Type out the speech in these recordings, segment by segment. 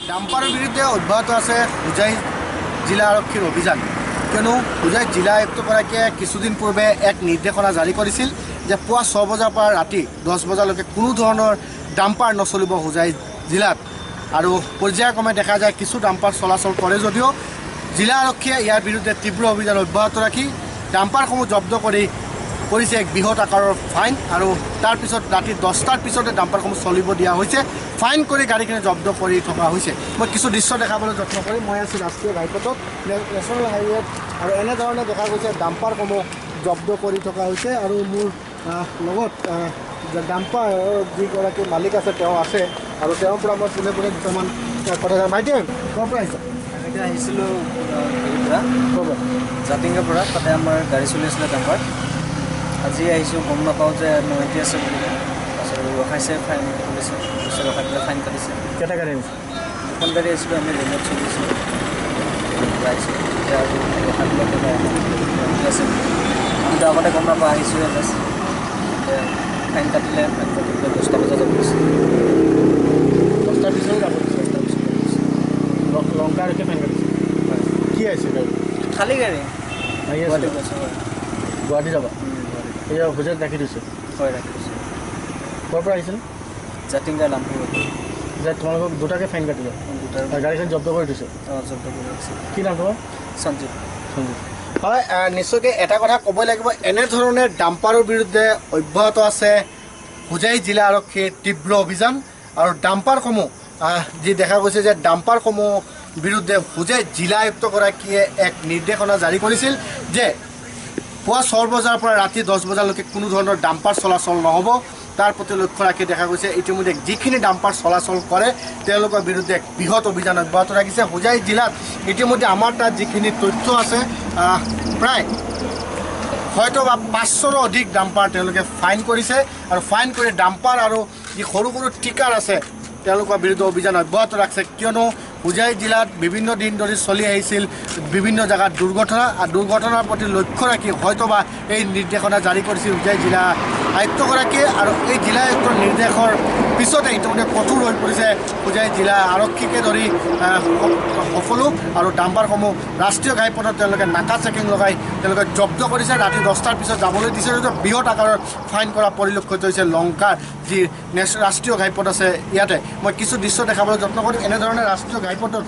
ডাম্পাৰৰ বিৰুদ্ধে অব্যাহত আছে হোজাই জিলা আৰক্ষীৰ অভিযান। কিয়নো হোজাই জিলা আয়ুক্তগৰাকীয়ে কিছুদিন পূৰ্বে এক নিৰ্দেশনা জাৰি কৰিছিল যে পুৱা 6 বজাৰ পৰা ৰাতি 10 বজালৈকে কোনো ধৰণৰ ডাম্পাৰ নচলিব হোজাই জিলাত। আৰু পৰ্যায়ক্ৰমে দেখা যায় কিছু ডাম্পাৰ চলাচল কৰে যদিও জিলা আৰক্ষীয়ে ইয়াৰ বিৰুদ্ধে তীব্ৰ অভিযান অব্যাহত ৰাখি ডাম্পাৰসমূহ জব্দ কৰিছে এক বৃহৎ আকাৰৰ ফাইন। আৰু তাৰপিছত ৰাতি 10টাৰ পিছতে ডাম্পাৰসমূহ চলিব দিয়া হৈছে। ফাইন কৰি গাড়ীখিনি জব্দ কৰি থকা হৈছে। মই কিছু দৃশ্য দেখাবলৈ যত্ন কৰিম। মই আছোঁ ৰাষ্ট্ৰীয় ঘাইপথত, নেশ্যনেল হাইৱেত, আৰু এনেধৰণে দেখা গৈছে ডাম্পাৰসমূহ জব্দ কৰি থকা হৈছে। আৰু মোৰ লগত ডাম্পাৰ যিগৰাকী মালিক আছে তেওঁ আছে, আৰু তেওঁৰ পৰা মই পোনে পোনে দুটামান কথা জানো। ভাইটি ক'ৰ পৰা আহিছে? এতিয়া আহিছিলোঁ জাতিংগাৰ পৰা। তাতে আমাৰ গাড়ী চলি আছিলে ডাম্পাৰ। আজি আহিছোঁ, গম নাপাওঁ যে নৈতি আছে বুলি। তাৰপিছত ৰখাইছে, ফাইন কৰিছে, ৰখাই পেলাই ফাইন কাটিছে। কেইটা গাড়ী আহিছে? দুখন গাড়ী আহিছিলোঁ, আমি ৰেলত চলি আছিলোঁ, আহিছোঁ এতিয়া আৰু ৰখাই পেলাই নৈতি আছে। আমিতো আগতে গম নাপাওঁ, আহিছোঁহে জাষ্ট। ফাইন কাটিলে, ফাইন কাটি পেলাই 10টা বজাত যাব দিছে। 10টাৰ পিছতো যাব দিছে। লংকা আৰক্ষীয়ে ফাইন কাটিছে। কি আহিছে গাড়ী? খালী গাড়ী গুৱাহাটী গুৱাহাটী যাবা? এয়া হোজাইত ৰাখি দিছে? হয়, ৰাখি দিছোঁ। ক'ৰ পৰা আহিছিল? জাতিংগা লামপুৰ। যে তোমালোকক দুটাকৈ ফাইন কাটিলে? দুটাৰ গাড়ীখন জব্দ কৰি দিছে? জব্দ কৰি ৰাখিছে। কি নাম তোমাৰ? সঞ্জীৱ। হয়, নিশ্চয়কৈ এটা কথা ক'বই লাগিব, এনেধৰণে ডাম্পাৰৰ বিৰুদ্ধে অব্যাহত আছে হোজাই জিলা আৰক্ষীৰ তীব্ৰ অভিযান। আৰু ডাম্পাৰসমূহ যি দেখা গৈছে যে ডাম্পাৰসমূহ বিৰুদ্ধে হোজাই জিলা আয়ুক্তগৰাকীয়ে এক নিৰ্দেশনা জাৰি কৰিছিল যে পুৱা 6 বজাৰ পৰা ৰাতি 10 বজালৈকে কোনো ধৰণৰ ডাম্পাৰ চলাচল নহ'ব। তাৰ প্ৰতি লক্ষ্য ৰাখি দেখা গৈছে ইতিমধ্যে যিখিনি ডাম্পাৰ চলাচল কৰে তেওঁলোকৰ বিৰুদ্ধে এক বৃহৎ অভিযান অব্যাহত ৰাখিছে হোজাই জিলাত। ইতিমধ্যে আমাৰ তাত যিখিনি তথ্য আছে, প্ৰায় হয়তো বা 500ৰো অধিক ডাম্পাৰ তেওঁলোকে ফাইন কৰিছে। আৰু ফাইন কৰি ডাম্পাৰ আৰু যি সৰু সৰু টিকাৰ আছে তেওঁলোকৰ বিৰুদ্ধে অভিযান অব্যাহত ৰাখিছে। কিয়নো হোজাই জিলাত বিভিন্ন দিন ধৰি চলি আহিছিল বিভিন্ন জেগাত দুৰ্ঘটনা, আৰু দুৰ্ঘটনাৰ প্ৰতি লক্ষ্য ৰাখি হয়তোবা এই নিৰ্দেশনা জাৰি কৰিছিল হোজাই জিলা আয়ুক্তগৰাকীয়ে। আৰু এই জিলা আয়ুক্তৰ নিৰ্দেশৰ পিছতে ইতিমধ্যে কঠোৰ হৈ পৰিছে হোজাই জিলা আৰক্ষীকে ধৰি সকলো। আৰু ডাম্পাৰসমূহ ৰাষ্ট্ৰীয় ঘাইপথত তেওঁলোকে নাকা চেকিং লগাই তেওঁলোকে জব্দ কৰিছে। ৰাতি 10টাৰ পিছত যাবলৈ দিছে যদিও বৃহৎ আকাৰৰ ফাইন কৰা পৰিলক্ষিত হৈছে লংকাৰ যি ৰাষ্ট্ৰীয় ঘাইপথ আছে ইয়াতে। মই কিছু দৃশ্য দেখাবলৈ যত্ন কৰিম। এনেধৰণে ৰাষ্ট্ৰীয় ঘাইপথত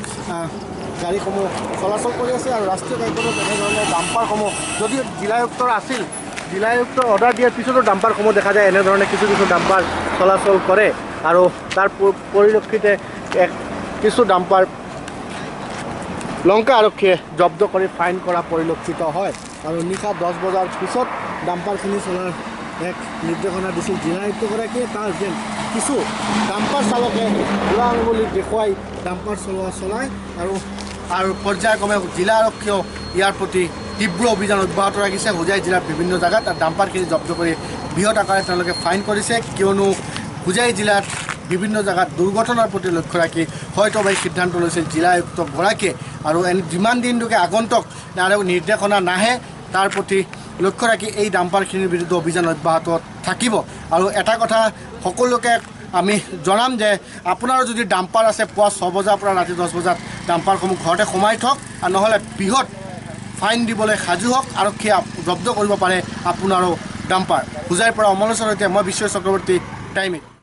গাড়ীসমূহ চলাচল কৰি আছে। আৰু ৰাষ্ট্ৰীয় ঘাইপথত এনেধৰণে ডাম্পাৰসমূহ যদিও জিলা আয়ুক্তৰ আছিল, জিলা আয়ুক্তৰ অৰ্ডাৰ দিয়াৰ পিছতো ডাম্পাৰসমূহ দেখা যায় এনেধৰণে কিছু ডাম্পাৰ চলাচল কৰে। আৰু তাৰ পৰিলক্ষিতে কিছু ডাম্পাৰ লংকা আৰক্ষীয়ে জব্দ কৰি ফাইন কৰা পৰিলক্ষিত হয়। আৰু নিশা 10 বজাৰ পিছত ডাম্পাৰখিনি চলাৰ এক নিৰ্দেশনা দিছিল জিলা আয়ুক্তগৰাকীয়ে। তাৰ যেন কিছু ডাম্পাৰ চালকে বুঢ়া আঙুলি দেখুৱাই ডাম্পাৰ চলাই আৰু পৰ্যায়ক্ৰমে জিলা আৰক্ষীয়েও ইয়াৰ প্ৰতি তীব্ৰ অভিযান অব্যাহত ৰাখিছে হোজাই জিলাৰ বিভিন্ন জেগাত। আৰু ডাম্পাৰখিনি জব্দ কৰি বৃহৎ আকাৰে তেওঁলোকে ফাইন কৰিছে। কিয়নো হোজাই জিলাত বিভিন্ন জেগাত দুৰ্ঘটনাৰ প্ৰতি লক্ষ্য ৰাখি হয়তো এই সিদ্ধান্ত লৈছিল জিলা আয়ুক্তগৰাকীয়ে। আৰু যিমান দিনলৈকে আগন্তুক আৰু নিৰ্দেশনা নাহে তাৰ প্ৰতি লক্ষ্য ৰাখি এই ডাম্পাৰখিনিৰ বিৰুদ্ধে অভিযান অব্যাহত থাকিব। আৰু এটা কথা সকলোকে আমি জনাম যে আপোনাৰ যদি ডাম্পাৰ আছে পুৱা 6 বজাৰ পৰা ৰাতি 10 বজাত ডাম্পাৰসমূহ ঘৰতে সোমাই থওক, আৰু নহ'লে বৃহৎ ফাইন দিবলৈ সাজু হওক। আৰক্ষীয়ে জব্দ কৰিব পাৰে আপোনাৰো ডাম্পাৰ। হোজাইৰ পৰা অমলেশ্বৰ সৈতে মই বিশ্ব চক্ৰৱৰ্তী, টাইম 8।